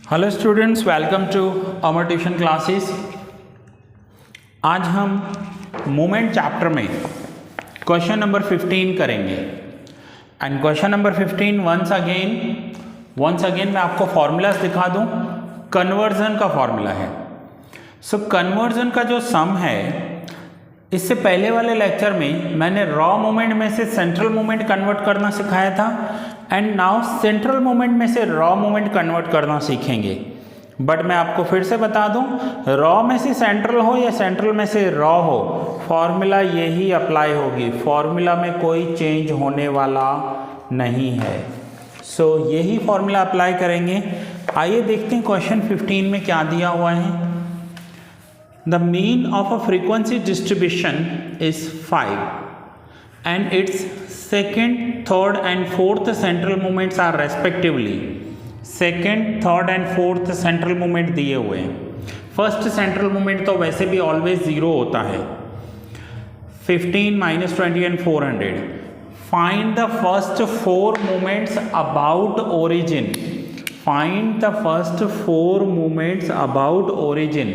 Hello students, welcome to Amar tuition classes. आज हम moment chapter में क्वेश्चन नंबर 15 करेंगे। And question number 15 once again मैं आपको फॉर्मूलाज दिखा दूं। कन्वर्जन का फॉर्मूला है। सो कन्वर्जन का जो सम है, इससे पहले वाले लेक्चर में मैंने रॉ मोमेंट में से सेंट्रल मोमेंट कन्वर्ट करना सिखाया था। एंड नाउ सेंट्रल मोमेंट में से रॉ मोमेंट कन्वर्ट करना सीखेंगे। बट मैं आपको फिर से बता दूं, रॉ में से सेंट्रल हो या सेंट्रल में से रॉ हो, फॉर्मूला यही अप्लाई होगी। फॉर्मूला में कोई चेंज होने वाला नहीं है। सो यही फॉर्मूला अप्लाई करेंगे। आइए देखते हैं क्वेश्चन 15 में क्या दिया हुआ है। The mean of a frequency distribution is 5 and its second, third and fourth central moments are respectively second, third and fourth central moment दिए हुए हैं। फर्स्ट सेंट्रल मोमेंट तो वैसे भी ऑलवेज जीरो होता है। 15, -20 and 400। Find the first 4 moments about origin. Find the first 4 moments about origin.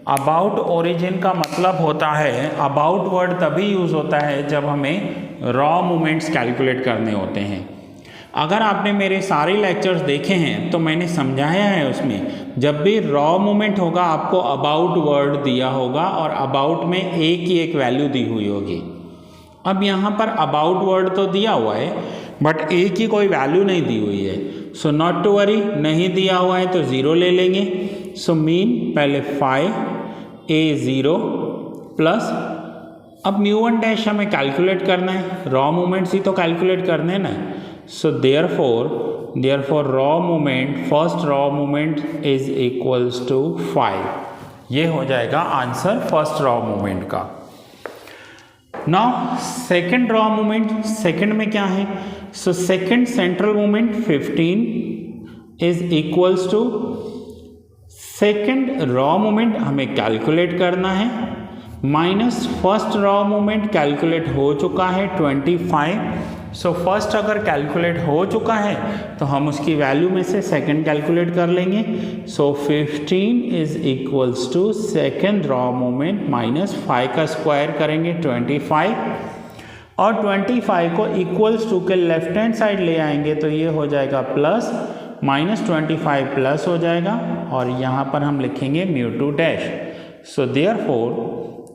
About origin का मतलब होता है, अबाउट वर्ड तभी यूज़ होता है जब हमें रॉ मोमेंट्स कैलकुलेट करने होते हैं। अगर आपने मेरे सारे लेक्चर्स देखे हैं तो मैंने समझाया है उसमें, जब भी रॉ मोमेंट होगा आपको अबाउट वर्ड दिया होगा और अबाउट में एक वैल्यू दी हुई होगी। अब यहाँ पर अबाउट वर्ड तो दिया हुआ है बट एक ही कोई वैल्यू नहीं दी हुई है। सो नॉट टू वरी, नहीं दिया हुआ है तो ज़ीरो ले लेंगे। सो मीन पहले 5a0 प्लस, अब μ1 डैश हमें कैलकुलेट करना है, रॉ मोमेंट्स ही तो कैलकुलेट करने हैं ना। So therefore raw moment, first raw moment is equals to 5। ये हो जाएगा आंसर फर्स्ट रॉ मोमेंट का। Now second raw moment, second में क्या है? So second central moment 15 is equals to second raw moment हमें कैलकुलेट करना है minus first raw moment calculate हो चुका है 25। सो फर्स्ट अगर कैलकुलेट हो चुका है तो हम उसकी वैल्यू में से सेकेंड कैलकुलेट कर लेंगे। So 15 is equals to second raw moment minus 5 का स्क्वायर करेंगे 25, और 25 को इक्वल्स टू के लेफ्ट हैंड साइड ले आएंगे तो ये हो जाएगा प्लस, -25 प्लस हो जाएगा और यहाँ पर हम लिखेंगे μ2 dash. So therefore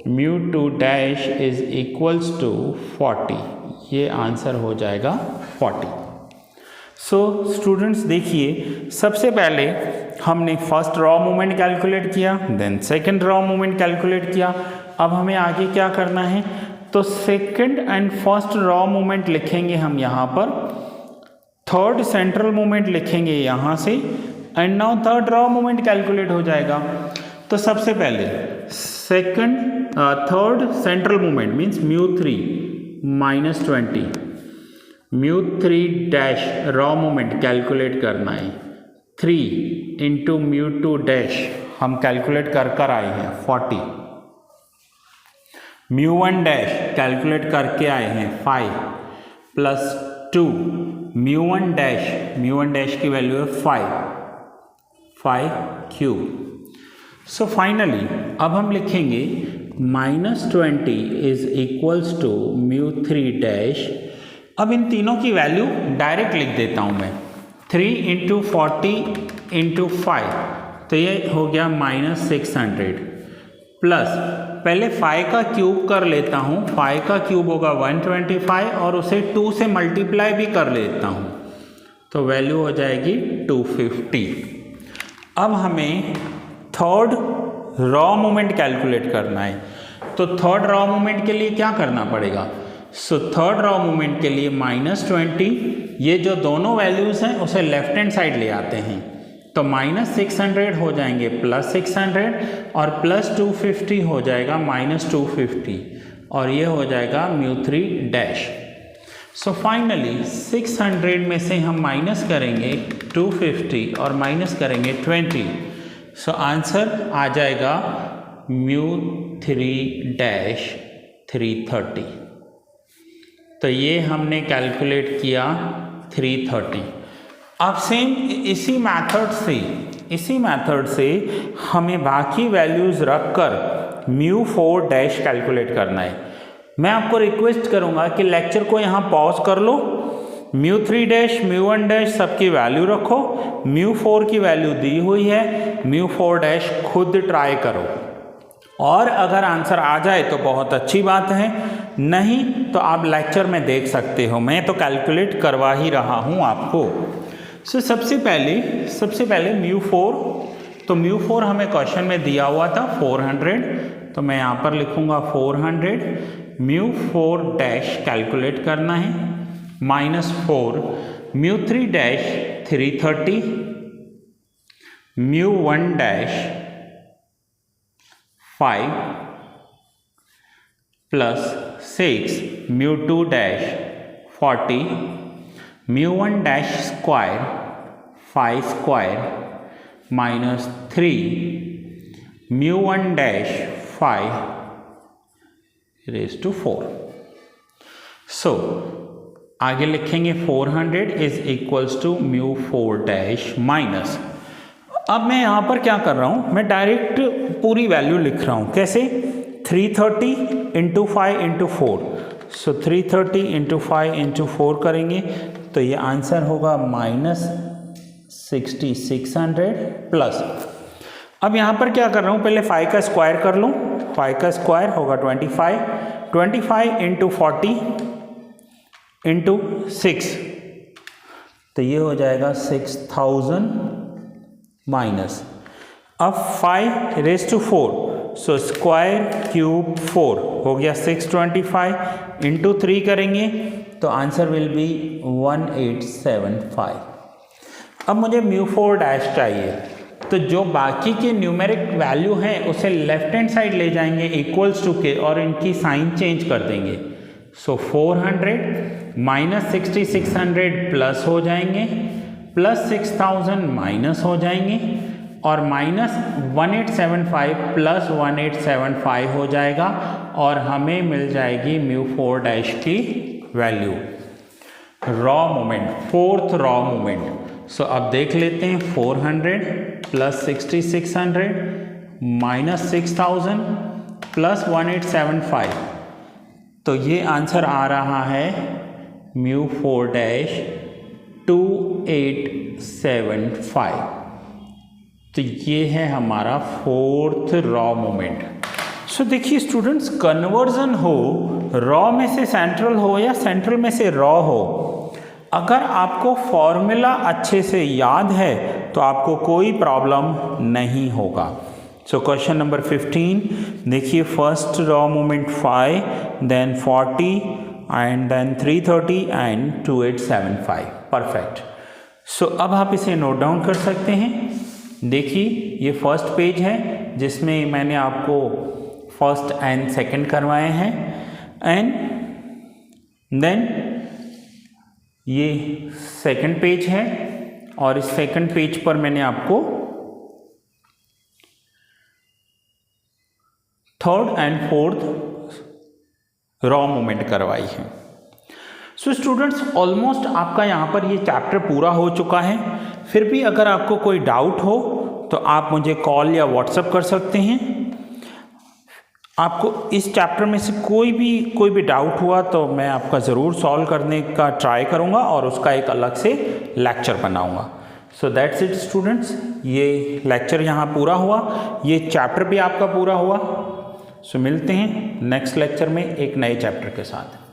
μ2 dash is equals to 40। ये आंसर हो जाएगा 40। सो स्टूडेंट्स देखिए, सबसे पहले हमने फर्स्ट रॉ मोमेंट कैलकुलेट किया, then second raw moment calculate किया। अब हमें आगे क्या करना है? तो second and first raw moment लिखेंगे हम यहाँ पर, थर्ड सेंट्रल मोमेंट लिखेंगे यहाँ से, and now third raw moment calculate हो जाएगा। तो सबसे पहले third central moment means μ3 -20, μ3 dash raw moment calculate करना है। 3 इंटू μ2 डैश हम कैलकुलेट कर आए हैं 40। μ1 डैश कैलकुलेट करके आए हैं 5 प्लस 2 μ1 डैश की वैल्यू है 5 क्यूब। सो फाइनली अब हम लिखेंगे -20 इज इक्वल्स टू μ3 डैश। अब इन तीनों की वैल्यू डायरेक्ट लिख देता हूँ मैं, 3 इंटू 40 इंटू 5 तो ये हो गया -600 प्लस, पहले 5 का क्यूब कर लेता हूँ, 5 का क्यूब होगा 125 और उसे 2 से मल्टीप्लाई भी कर लेता हूँ तो वैल्यू हो जाएगी 250। अब हमें थर्ड रॉ मोमेंट कैलकुलेट करना है। तो थर्ड रॉ मोमेंट के लिए क्या करना पड़ेगा? सो थर्ड रॉ मोमेंट के लिए -20, ये जो दोनों वैल्यूज़ हैं उसे लेफ्ट हैंड साइड ले आते हैं तो -600 हो जाएंगे +600 और +250 हो जाएगा -250 और ये हो जाएगा μ3 डैश। सो फाइनली 600 में से हम माइनस करेंगे 250 और माइनस करेंगे 20। सो आंसर आ जाएगा μ3 डैश 330। तो ये हमने कैलकुलेट किया 330। अब सेम इसी मेथड से इसी मेथड से हमें बाकी वैल्यूज़ रखकर म्यू 4 डैश कैलकुलेट करना है। मैं आपको रिक्वेस्ट करूँगा कि लेक्चर को यहाँ पॉज कर लो, म्यू 3 डैश म्यू 1 डैश सबकी वैल्यू रखो, म्यू 4 की वैल्यू दी हुई है, म्यू 4 डैश खुद ट्राई करो और अगर आंसर आ जाए तो बहुत अच्छी बात है, नहीं तो आप लेक्चर में देख सकते हो, मैं तो कैलकुलेट करवा ही रहा हूँ आपको। सबसे पहले म्यू 4, तो म्यू 4 हमें क्वेश्चन में दिया हुआ था 400, तो मैं यहाँ पर लिखूँगा 400, म्यू 4 डैश कैलकुलेट करना है, -4, mu 3 dash 330, mu 1 dash 5 plus 6, mu 2 dash 40, mu 1 dash square 5 square -3, mu 1 dash 5 raised to 4। So आगे लिखेंगे 400 is equals to mu 4 dash minus, अब मैं यहाँ पर क्या कर रहा हूँ, मैं डायरेक्ट पूरी वैल्यू लिख रहा हूँ। कैसे? 330 इंटू 5 इंटू 4, सो 330 इंटू 5 इंटू 4 करेंगे तो ये आंसर होगा -6600 प्लस। अब यहाँ पर क्या कर रहा हूँ, पहले 5 का स्क्वायर कर लूँ, 5 का स्क्वायर होगा 25 इंटू 40 इंटू 6, तो ये हो जाएगा 6000 माइनस। अब 5 raise to 4, so square cube 4 हो गया 625 इंटू 3 करेंगे तो आंसर विल बी 1875। अब मुझे म्यू 4 डैश चाहिए, तो जो बाकी के न्यूमेरिक वैल्यू हैं उसे लेफ्ट हैंड साइड ले जाएंगे इक्वल्स टू के और इनकी साइन चेंज कर देंगे। सो 400 माइनस 6600 प्लस हो जाएंगे, प्लस 6000 माइनस हो जाएंगे और माइनस 1875 प्लस 1875 हो जाएगा और हमें मिल जाएगी म्यू 4 डैश की value. Raw moment, fourth raw moment. So अब देख लेते हैं 400 प्लस 6600 माइनस 6000 प्लस 1875, तो ये आंसर आ रहा है म्यू 4 डैश 2875। तो ये है हमारा फोर्थ रॉ मोमेंट। सो देखिए स्टूडेंट्स, कन्वर्जन हो रॉ में से सेंट्रल हो या सेंट्रल में से रॉ हो, अगर आपको फॉर्मूला अच्छे से याद है तो आपको कोई प्रॉब्लम नहीं होगा। सो क्वेश्चन नंबर 15 देखिए, first raw moment 5, then 40 and then 330 and 2875। Perfect. So अब आप इसे नोट डाउन कर सकते हैं। देखिए ये फर्स्ट पेज है जिसमें मैंने आपको फर्स्ट एंड सेकंड करवाए हैं, एंड देन ये सेकंड पेज है और इस सेकंड पेज पर मैंने आपको third and fourth raw moment करवाई है। सो स्टूडेंट्स, ऑलमोस्ट आपका यहाँ पर ये चैप्टर पूरा हो चुका है। फिर भी अगर आपको कोई डाउट हो तो आप मुझे कॉल या व्हाट्सएप कर सकते हैं। आपको इस चैप्टर में से कोई भी डाउट हुआ तो मैं आपका ज़रूर सॉल्व करने का ट्राई करूँगा और उसका एक अलग से लेक्चर बनाऊँगा। सो दैट्स इट स्टूडेंट्स, ये लेक्चर यहाँ पूरा हुआ, ये चैप्टर भी आपका पूरा हुआ। सो मिलते हैं नेक्स्ट लेक्चर में एक नए चैप्टर के साथ।